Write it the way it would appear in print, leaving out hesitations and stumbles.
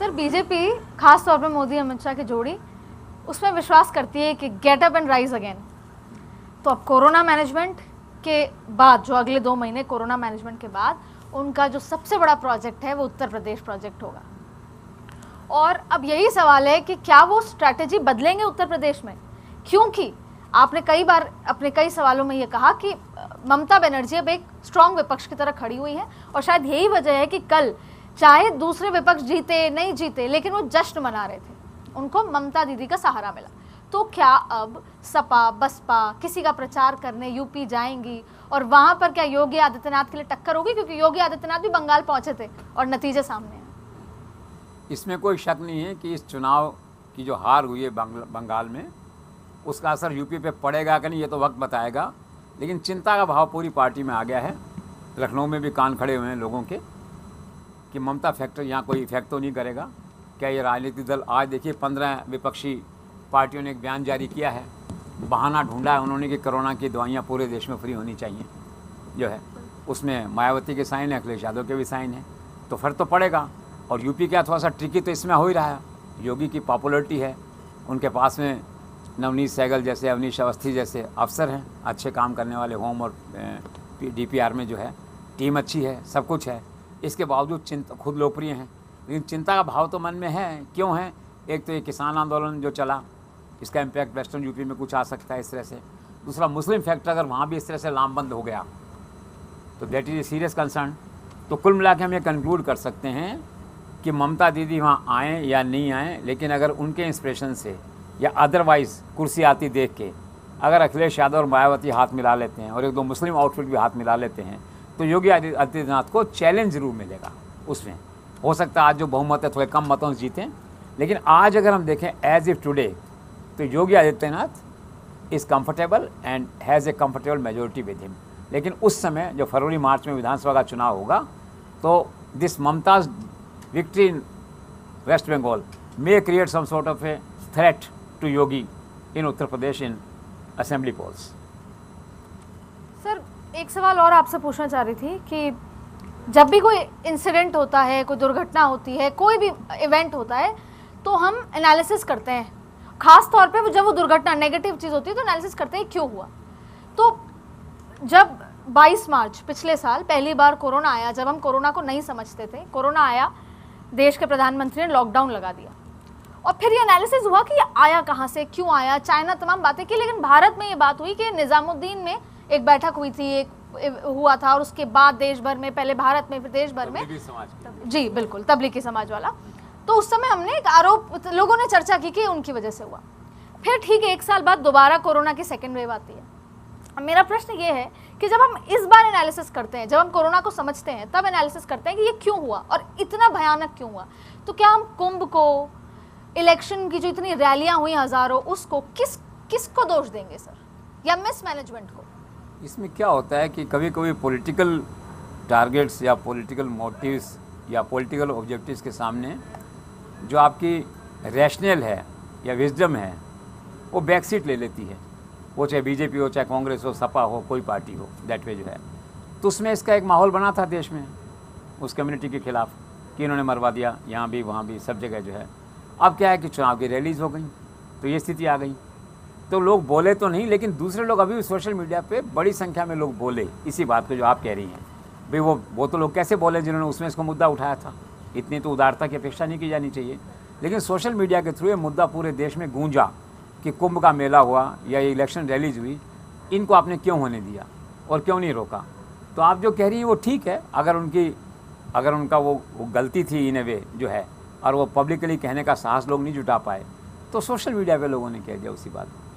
Sir BJP खास तौर पे मोदी अमित शाह की जोड़ी उसमें विश्वास करती है कि get up and rise again. तो अब कोरोना मैनेजमेंट के बाद जो अगले 2 महीने कोरोना मैनेजमेंट के बाद उनका जो सबसे बड़ा प्रोजेक्ट है वो उत्तर प्रदेश प्रोजेक्ट होगा। और अब यही सवाल है कि क्या वो स्ट्रैटेजी बदलेंगे उत्तर प्रदेश में, क्योंकि आपने कई बार अपने कई सवालों में ये कहा कि ममता बनर्जी अब एक स्ट्रांग विपक्ष की तरह खड़ी हुई है और शायद यही वजह है कि कल चाहे दूसरे विपक्ष जीते नहीं जीते लेकिन वो जश्न मना रहे थे, उनको ममता दीदी का सहारा मिला। तो क्या अब सपा बसपा किसी का प्रचार करने यूपी जाएंगी और वहां पर क्या योगी आदित्यनाथ के लिए टक्कर होगी, क्योंकि योगी आदित्यनाथ भी बंगाल पहुंचे थे और नतीजे सामने हैं। इसमें कोई शक नहीं है कि इस चुनाव की जो हार हुई है बंगाल में उसका असर यूपी पे पड़ेगा कि नहीं ये तो वक्त बताएगा, लेकिन चिंता का भाव पूरी पार्टी में आ गया है। लखनऊ में भी कान खड़े हुए हैं लोगों के कि ममता फैक्टर यहाँ कोई इफेक्ट तो नहीं करेगा। क्या ये राजनीतिक दल, आज देखिए 15 विपक्षी पार्टियों ने एक बयान जारी किया है, बहाना ढूंढा है उन्होंने कि कोरोना की दवाइयाँ पूरे देश में फ्री होनी चाहिए जो है, उसमें मायावती के साइन है, अखिलेश यादव के भी साइन है, तो फर्क तो पड़ेगा। और यूपी का थोड़ा सा ट्रिकी तो इसमें हो ही रहा है, योगी की पॉपुलरिटी है, उनके पास में नवनीत सहगल जैसे, अवनीश अवस्थी जैसे अफसर हैं, अच्छे काम करने वाले, होम और डीपीआर में जो है टीम अच्छी है, सब कुछ है, इसके बावजूद चिंता, खुद लोकप्रिय हैं, लेकिन चिंता का भाव तो मन में है। क्यों है? एक तो ये किसान आंदोलन जो चला, इसका इम्पैक्ट वेस्टर्न यूपी में कुछ आ सकता है इस तरह से। दूसरा मुस्लिम फैक्टर अगर वहाँ भी इस तरह से लामबंद हो गया तो that is a serious concern. तो कुल मिला के हम ये कंक्लूड कर सकते हैं कि ममता दीदी वहाँ आएँ या नहीं आएँ, लेकिन अगर उनके इंस्पिरेशन से या अदरवाइज़ कुर्सी आती देख के अगर अखिलेश यादव और मायावती हाथ मिला लेते हैं और 1-2 मुस्लिम आउटफिट भी हाथ मिला लेते हैं तो योगी आदित्यनाथ को चैलेंज जरूर मिलेगा। उसमें हो सकता है आज जो बहुमत है थोड़े कम मतों से जीतें, लेकिन आज अगर हम देखें एज इफ टुडे तो Yogi Adityanath is comfortable and has a comfortable majority with him. लेकिन उस समय जो फरवरी मार्च में विधानसभा का चुनाव होगा तो this Mamata's victory in West Bengal may create some sort of a threat to Yogi in Uttar Pradesh in assembly polls. Sir एक सवाल और आपसे पूछना चाह रही थी कि जब भी कोई इंसिडेंट होता है, कोई दुर्घटना होती है, कोई भी इवेंट होता है तो हम एनालिसिस करते हैं, खास तौर पे जब वो दुर्घटना नेगेटिव चीज़ होती है तो एनालिसिस करते हैं क्यों हुआ। तो जब 22 मार्च पिछले साल पहली बार कोरोना आया, जब हम कोरोना को नहीं समझते थे, कोरोना आया, देश के प्रधानमंत्री ने लॉकडाउन लगा दिया और फिर ये एनालिसिस हुआ कि ये आया कहाँ से, क्यों आया, चाइना तमाम बातें की, लेकिन भारत में ये बात हुई कि निज़ामुद्दीन में एक बैठक हुई थी, एक हुआ था और उसके बाद देश भर में, पहले भारत में फिर देश भर में, जी बिल्कुल तबलीगी समाज वाला, तो उस समय हमने एक आरोप, लोगों ने चर्चा की कि उनकी वजह से हुआ। फिर ठीक 1 साल बाद दोबारा कोरोना की सेकेंड वेव आती है। अब मेरा प्रश्न ये है कि जब हम इस बार एनालिसिस करते हैं, जब हम कोरोना को समझते हैं तब एनालिसिस करते हैं कि ये क्यों हुआ और इतना भयानक क्यों हुआ, तो क्या हम कुंभ को, इलेक्शन की जो इतनी रैलियां हुई हजारों, उसको किसको दोष देंगे सर, या मिस मैनेजमेंट को? इसमें क्या होता है कि कभी कभी पॉलिटिकल टारगेट्स या पॉलिटिकल मोटिव्स या पॉलिटिकल ऑब्जेक्टिव्स के सामने जो आपकी रैशनल है या विजडम है वो बैक सीट ले लेती है, वो चाहे बीजेपी हो, चाहे कांग्रेस हो, सपा हो, कोई पार्टी हो, दैट वे जो है। तो उसमें इसका एक माहौल बना था देश में उस कम्युनिटी के खिलाफ कि इन्होंने मरवा दिया, यहाँ भी वहाँ भी सब जगह जो है। अब क्या है कि चुनाव की रैलीज हो गई तो ये स्थिति आ गई, तो लोग बोले तो नहीं, लेकिन दूसरे लोग अभी भी सोशल मीडिया पे बड़ी संख्या में लोग बोले इसी बात को जो आप कह रही हैं भाई, वो तो लोग कैसे बोले जिन्होंने उसमें इसको मुद्दा उठाया था। इतनी तो उदारता की अपेक्षा नहीं की जानी चाहिए, लेकिन सोशल मीडिया के थ्रू ये मुद्दा पूरे देश में गूंजा कि कुंभ का मेला हुआ या ये इलेक्शन रैलीज हुई, इनको आपने क्यों होने दिया और क्यों नहीं रोका। तो आप जो कह रही हैं वो ठीक है, अगर उनका वो गलती थी इन ए वे जो है और वो पब्लिकली कहने का साहस लोग नहीं जुटा पाए तो सोशल मीडिया पे लोगों ने कह दिया उसी बात को।